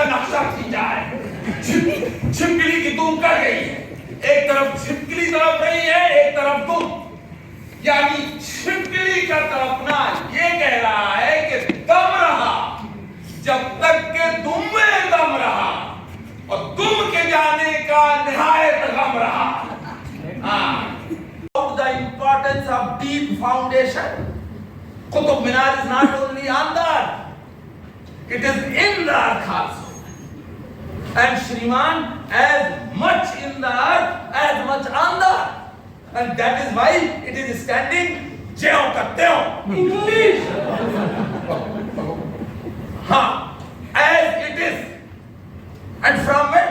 का नक्शा खींचा है। छिपकली की तुम कर गई है, एक तरफ छिपकली तड़प रही है, एक तरफ तुम, यानी छिपकली का तड़पना ये कह रहा है कि दम रहा जब तक के तुम में दम रहा, और तुम के जाने का निहायत गम रहा। The importance of deep foundation. Qutub Minar is not only on the earth, it is in the earth also. And Shriman, as much in the earth, as much on the earth. And that is why it is standing jeo ka teo. English. As it is. And from when?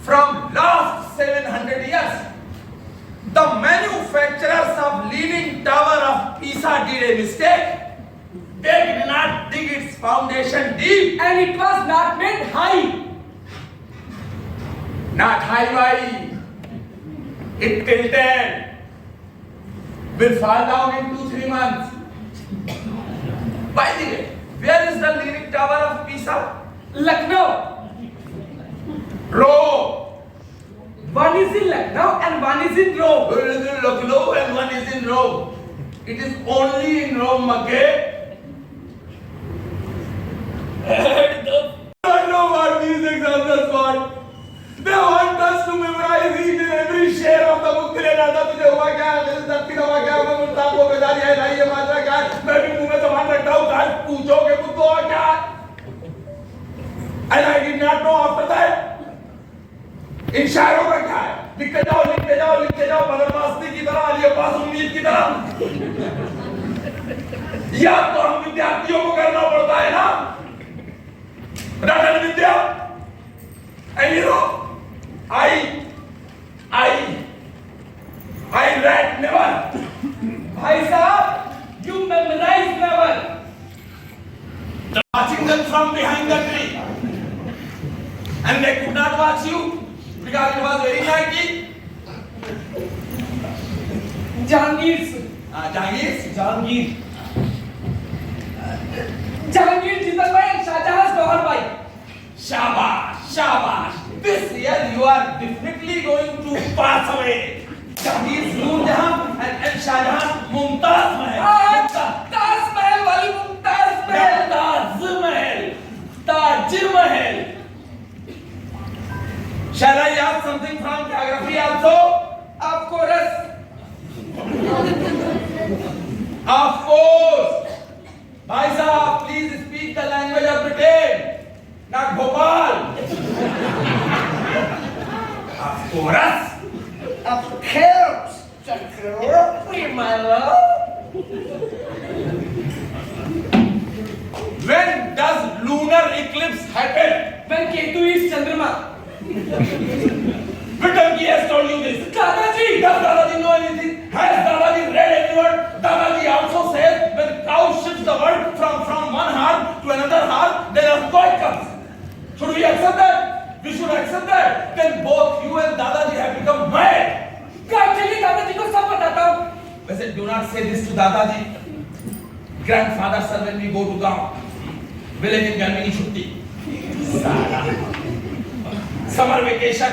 From last 700 years. The manufacturers of Leaning Tower of Pisa did a mistake. They did not dig its foundation deep. And it was not made high. Not high. It tilted. Will fall down in 2-3 months. By the way, where is the Leaning Tower of Pisa? Lucknow. Rome. One is in Lucknow and one is in Rome. One is in Lucknow and one is in Rome. It is only in Rome, okay? I don't know what these examples want. They want us to memorize each and every share of the book. तुझे दादा तुझे हुआ क्या? मेरे साथ फिर हुआ क्या? मैं मुल्तान को बेदारी है, नहीं ये मात्रा क्या? मैं भी मुंह में सामान रखता हूँ, काश पूछोगे मुझको हुआ क्या? And I did not know after that. इन शायरों का क्या है? लिखते जाओ, लिखते जाओ, लिखते जाओ, बदरमास्ती की तरह, अली अब्बास उम्मीद की तरह। या तो हम विद्यार्थियों को करना पड़ता है ना, रटन विद्या। And you know, I read never. भाई साहब, you memorize never. Watching them from behind the tree, and they could not watch you. Because it was very naggy. Jahangir. Jahangir Jitan bhai and Shahjahan's Bhawan bhai. Shabash. This year you are definitely going to pass away. Jahangir Noor Jahan and Shahjahan Mumtaz Mahal. Taj Mahal wali Mumtaz Mahal. Taj Mahal. Shall I ask something from geography also? Of course. Of course. Bhai Sahab, please speak the language of Britain, not Bhopal. Of course. Of course. Chakravarti, my love. When does lunar eclipse happen? When Ketu is Chandrama. Britain has told you this. Dadaji! Does Dadaji know anything? Has Dadaji read every word? Dadaji also says when cow shifts the word from one heart to another heart, then earthquake comes. Should we accept that? We should accept that. Then both you and Dadaji have become mad. Actually, Dadaji को सब बताता हूँ. वैसे do not say this to Dadaji. Grandfather sir, when we go to गाँव, village in गर्मी की छुट्टी. Summer vacation.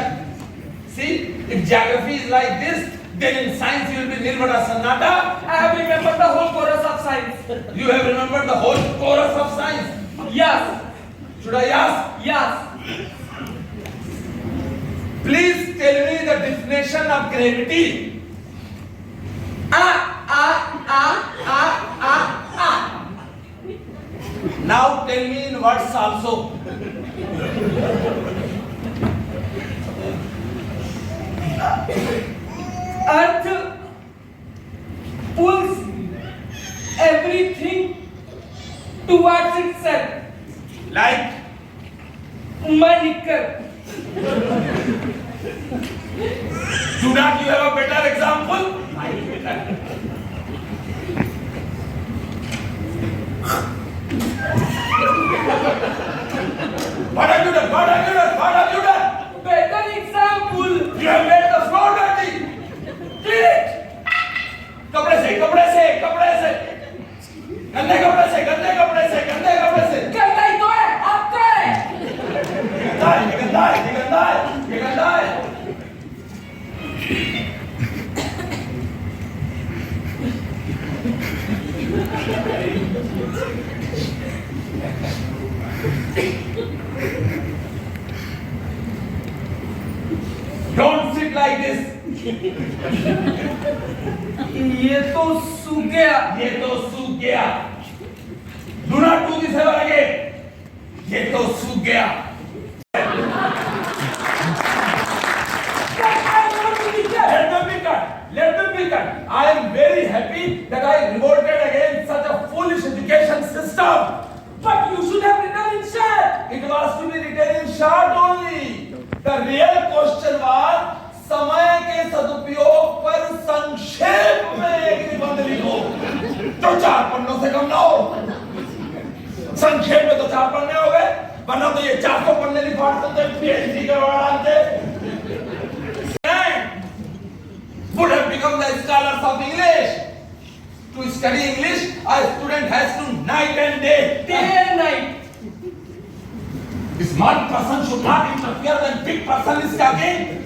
See, if geography is like this, then in science you will be Nirvana Sannata. I have remembered the whole chorus of science. You have remembered the whole chorus of science. Yes. Should I ask? Yes. Please tell me the definition of gravity. Now tell me in words also. Earth pulls everything towards itself. Like? My knicker. Do not you have a better example? What have you done? What have you done? What have you done? Better example. You have made the floor dirty. Clean it. कपड़े से गंदे कपड़े से गंदे कपड़े से गंदे कपड़े से गंदा ही तो है, आपका है. ये तो सूख गया। ये तो सूख गया। Do not do this ever again. ये तो सूख गया। Let them be cut. I am very happy that I revolted against such a foolish education system. But you should have written in short. It was to be written in short only. The real question was समय के सदुपयोग पर संक्षेप में एक निबंध लिखो जो 4 पन्नों से कम ना हो। संक्षेप में तो 4 पन्ने हो गए, वरना तो ये 400 पन्ने लिखवाते थे, PhD करवाते। Would have become the scholars of English. To study English, a student has to night and day. Day and night. Smart person should not interfere when big person is talking.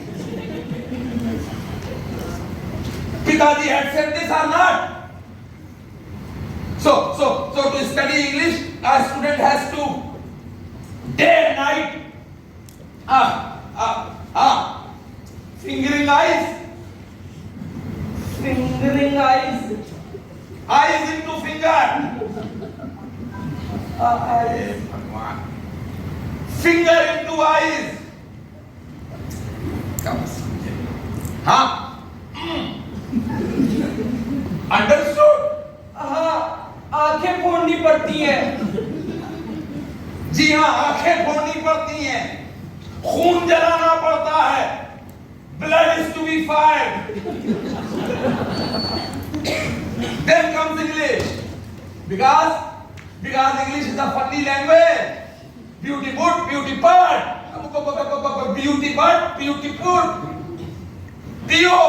Pitaji had said this or not? So to study English, a student has to day and night fingering eyes. Fingering eyes. Eyes into finger. Eyes. Finger into eyes. Come on. Huh? Understood? हाँ, आंखें फोड़नी पड़ती हैं। जी हाँ, आंखें फोड़नी पड़ती हैं, खून जलाना पड़ता है। Blood is to be fired. Then comes English, because English is a funny language. Beauty put, beauty part, beauty but, beauty put. T-O,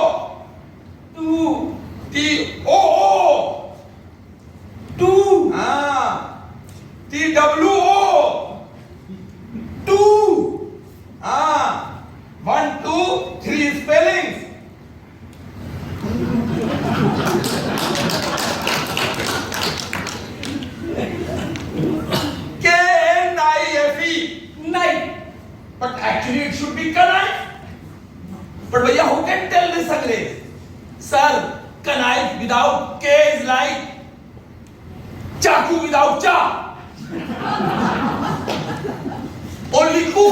T-O-O, Two. T-W-O, two. 1, 2, 3 spellings. K-N-I-F-E. Knife. But actually it should be knife. But bhaiya, who can tell this English? Sir, knife without K is like chaku without cha. Only ku.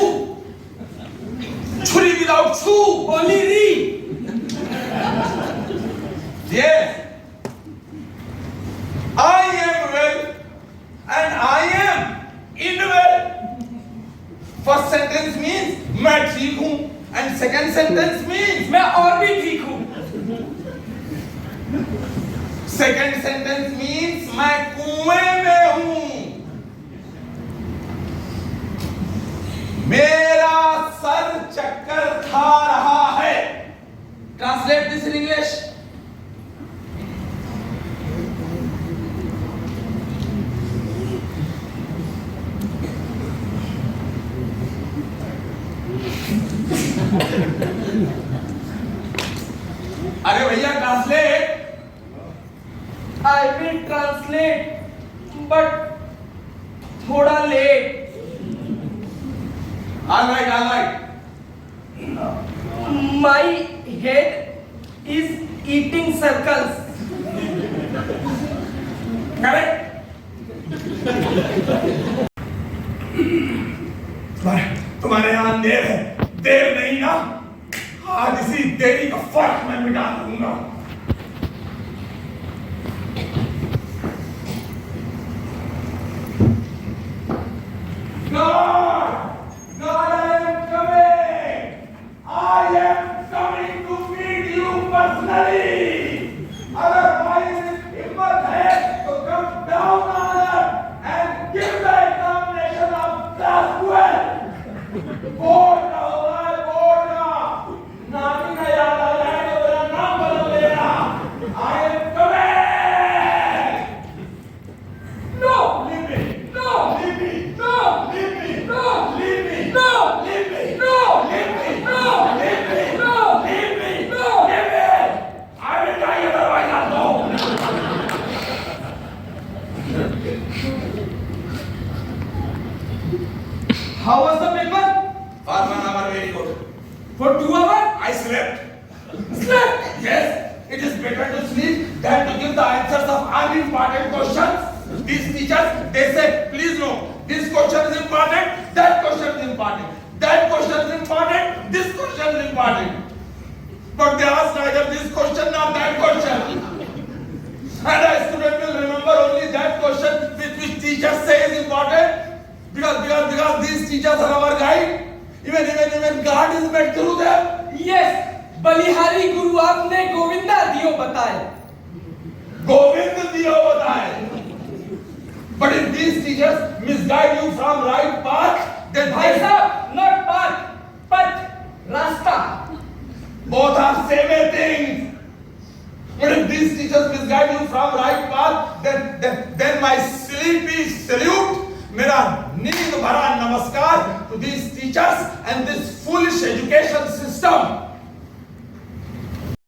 Churi without chu. Only re. Yes. I am well and I am in well. First sentence means मैं ठीक हूँ and second sentence means मैं और भी ठीक हूँ। second sentence means मैं कुएं में हूँ। मेरा सर चक्कर खा रहा है। Translate this in English. अरे भैया translate. I will translate, but थोड़ा late. All right. My head is eating circles. Correct? तुम्हारे यहाँ अंधेर है, देर नहीं ना? आज इसी देरी का फर्क मैं मिटा दूंगा। God, I am coming. I am coming to meet you personally. Otherwise, हिम्मत है तो come down on earth and give the examination of class 12. Board का होगा, बोर्ड का। नानी का याद आ जाए तो मेरा नाम बदल देना। I am coming. No, leave me. No, leave me. No, leave me. No, leave me. No, leave me. No, leave me. No, leave me. No, leave me. No, leave me. I will die otherwise also. How was the paper? For 1 hour, very good. For 2 hours? I slept. Sleep. Yes, it is better to sleep than to give the answers of unimportant questions. These teachers, they say, please no, this question is important, that question is important, that question is important, this question is important. But they ask neither this question nor that question. And a student will remember only that question which teachers say is important, because these teachers are our guide. Even God is met through them. Yes, बलिहारी गुरु आपने गोविंदा दियो बताए. Govind diyo bataye. But if these teachers misguide you from right path, then भाई साहब, not path, but रास्ता. both are same thing. But if these teachers misguide you from right path, then my sleepy salute, mera neend bhara namaskar to these teachers and this foolish education system.